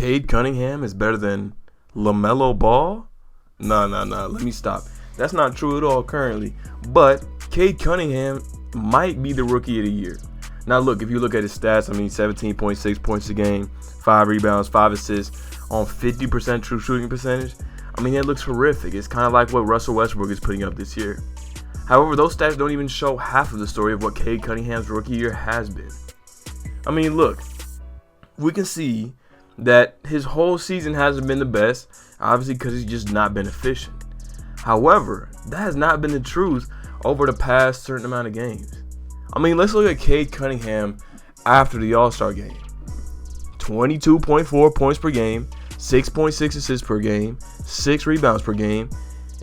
Cade Cunningham is better than LaMelo Ball? No. Let me stop. That's not true at all currently. But Cade Cunningham might be the rookie of the year. Now, look, if you look at his stats, 17.6 points a game, 5 rebounds, 5 assists on 50% true shooting percentage. That looks horrific. It's kind of like what Russell Westbrook is putting up this year. However, those stats don't even show half of the story of what Cade Cunningham's rookie year has been. Look, we can see that his whole season hasn't been the best, obviously because he's just not been efficient. However, that has not been the truth over the past certain amount of games. Let's look at Cade Cunningham after the All-Star game. 22.4 points per game, 6.6 assists per game, 6 rebounds per game,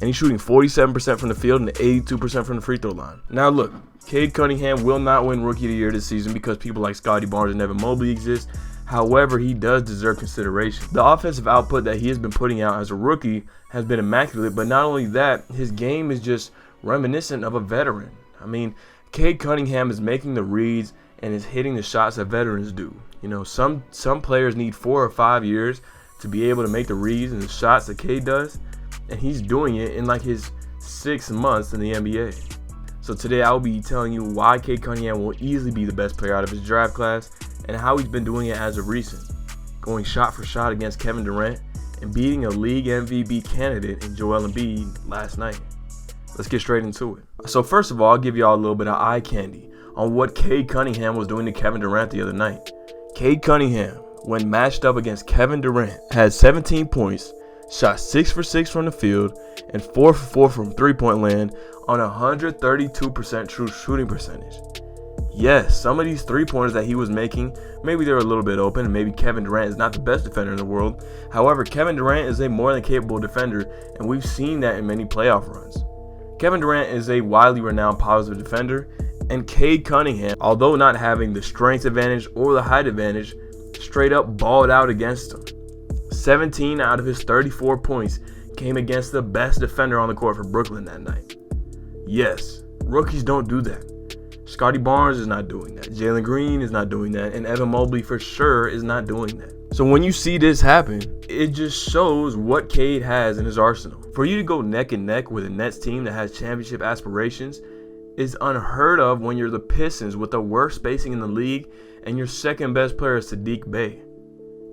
and he's shooting 47% from the field and 82% from the free throw line. Now look, Cade Cunningham will not win Rookie of the Year this season because people like Scottie Barnes and Evan Mobley exist. However, he does deserve consideration. The offensive output that he has been putting out as a rookie has been immaculate, but not only that, his game is just reminiscent of a veteran. Cade Cunningham is making the reads and is hitting the shots that veterans do. Some players need 4 or 5 years to be able to make the reads and the shots that Cade does, and he's doing it in like his 6 months in the NBA. So today I'll be telling you why Cade Cunningham will easily be the best player out of his draft class and how he's been doing it as of recent, going shot for shot against Kevin Durant and beating a league MVP candidate in Joel Embiid last night. Let's get straight into it. So first of all, I'll give y'all a little bit of eye candy on what Cade Cunningham was doing to Kevin Durant the other night. Cade Cunningham, when matched up against Kevin Durant, had 17 points, shot 6 for 6 from the field, and 4 for 4 from three-point land on 132% true shooting percentage. Yes, some of these three-pointers that he was making, maybe they were a little bit open, and maybe Kevin Durant is not the best defender in the world. However, Kevin Durant is a more than capable defender, and we've seen that in many playoff runs. Kevin Durant is a widely renowned positive defender, and Cade Cunningham, although not having the strength advantage or the height advantage, straight up balled out against him. 17 out of his 34 points came against the best defender on the court for Brooklyn that night. Yes, rookies don't do that. Scottie Barnes is not doing that. Jalen Green is not doing that. And Evan Mobley for sure is not doing that. So when you see this happen, it just shows what Cade has in his arsenal. For you to go neck and neck with a Nets team that has championship aspirations is unheard of when you're the Pistons with the worst spacing in the league and your second best player is Saddiq Bey.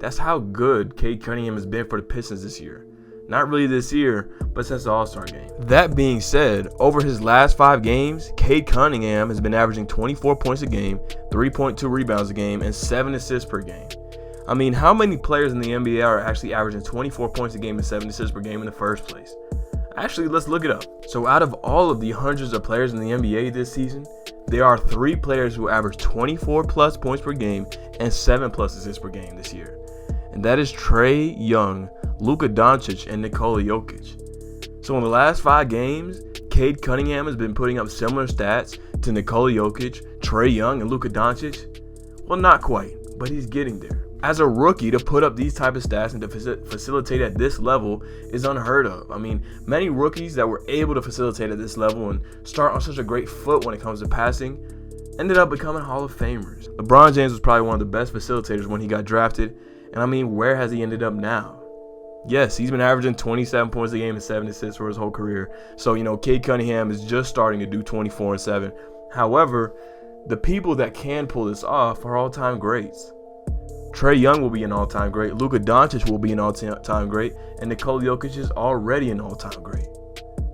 That's how good Cade Cunningham has been for the Pistons this year. Not really this year, but since the All-Star game. That being said, over his last 5 games, Cade Cunningham has been averaging 24 points a game, 3.2 rebounds a game, and 7 assists per game. How many players in the NBA are actually averaging 24 points a game and 7 assists per game in the first place? Actually, let's look it up. So out of all of the hundreds of players in the NBA this season, there are 3 players who average 24 plus points per game and 7 plus assists per game this year. And that is Trae Young, Luka Doncic, and Nikola Jokic. So in the last 5 games, Cade Cunningham has been putting up similar stats to Nikola Jokic, Trae Young, and Luka Doncic. Well, not quite, but he's getting there. As a rookie, to put up these type of stats and to facilitate at this level is unheard of. Many rookies that were able to facilitate at this level and start on such a great foot when it comes to passing ended up becoming Hall of Famers. LeBron James was probably one of the best facilitators when he got drafted. And where has he ended up now? Yes, he's been averaging 27 points a game and 7 assists for his whole career. So, Cade Cunningham is just starting to do 24 and 7. However, the people that can pull this off are all-time greats. Trae Young will be an all-time great. Luka Doncic will be an all-time great. And Nikola Jokic is already an all-time great.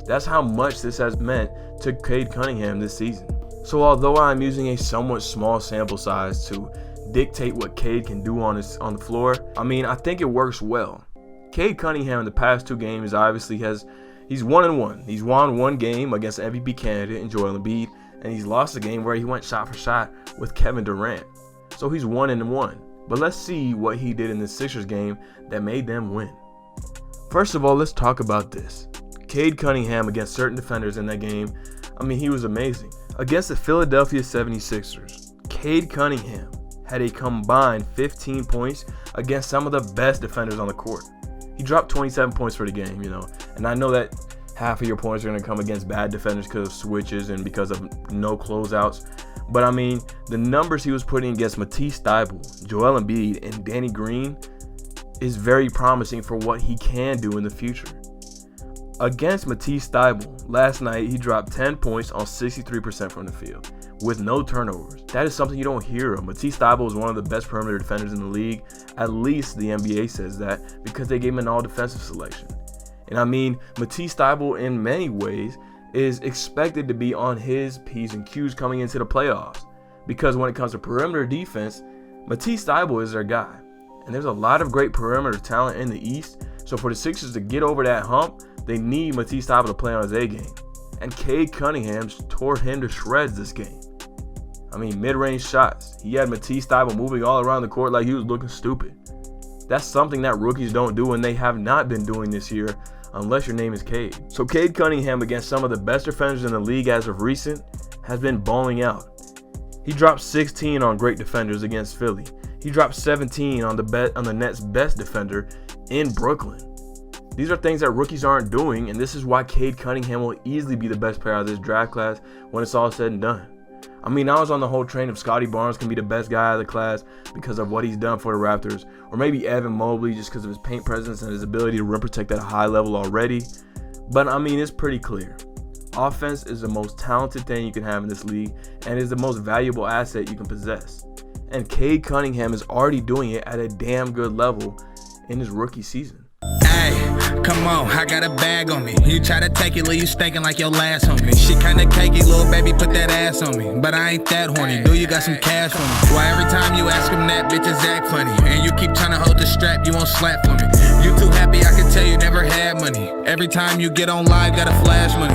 That's how much this has meant to Cade Cunningham this season. So although I'm using a somewhat small sample size to dictate what Cade can do on the floor, I think it works well. Cade Cunningham in the past 2 games obviously he's 1-1. He's won 1 game against the MVP candidate in Joel Embiid, and he's lost a game where he went shot for shot with Kevin Durant. So he's 1-1. But let's see what he did in the Sixers game that made them win. First of all, let's talk about this. Cade Cunningham against certain defenders in that game, he was amazing. Against the Philadelphia 76ers, Cade Cunningham had a combined 15 points against some of the best defenders on the court. He dropped 27 points for the game, and I know that half of your points are going to come against bad defenders because of switches and because of no closeouts. But the numbers he was putting against Matisse Thybulle, Joel Embiid, and Danny Green, is very promising for what he can do in the future. Against Matisse Thybulle, last night he dropped 10 points on 63% from the field with no turnovers. That is something you don't hear of. Matisse Thybulle is one of the best perimeter defenders in the league. At least the NBA says that, because they gave him an all-defensive selection. And I mean, Matisse Thybulle in many ways is expected to be on his P's and Q's coming into the playoffs, because when it comes to perimeter defense, Matisse Thybulle is their guy. And there's a lot of great perimeter talent in the East, so for the Sixers to get over that hump, they need Matisse Thybulle to play on his A game. And Cade Cunningham tore him to shreds this game. I mean, mid-range shots. He had Matisse Thybulle moving all around the court like he was looking stupid. That's something that rookies don't do, and they have not been doing this year, unless your name is Cade. So Cade Cunningham, against some of the best defenders in the league as of recent, has been balling out. He dropped 16 on great defenders against Philly. He dropped 17 on the Nets' best defender in Brooklyn. These are things that rookies aren't doing, and this is why Cade Cunningham will easily be the best player out of this draft class when it's all said and done. I mean, I was on the whole train of Scotty Barnes can be the best guy out of the class because of what he's done for the Raptors, or maybe Evan Mobley just because of his paint presence and his ability to rim protect at a high level already. But I mean, it's pretty clear. Offense is the most talented thing you can have in this league and is the most valuable asset you can possess. And Cade Cunningham is already doing it at a damn good level in his rookie season. Hey, come on, I got a bag on me. You try to take it, leave you stinking like your last homie. She kinda cakey, little baby, put that ass on me. But I ain't that horny, do you got some cash for me? Why every time you ask him that, bitches act funny? And you keep trying to hold the strap, you won't slap for me. You too happy, I can tell you never had money. Every time you get on live, gotta flash money.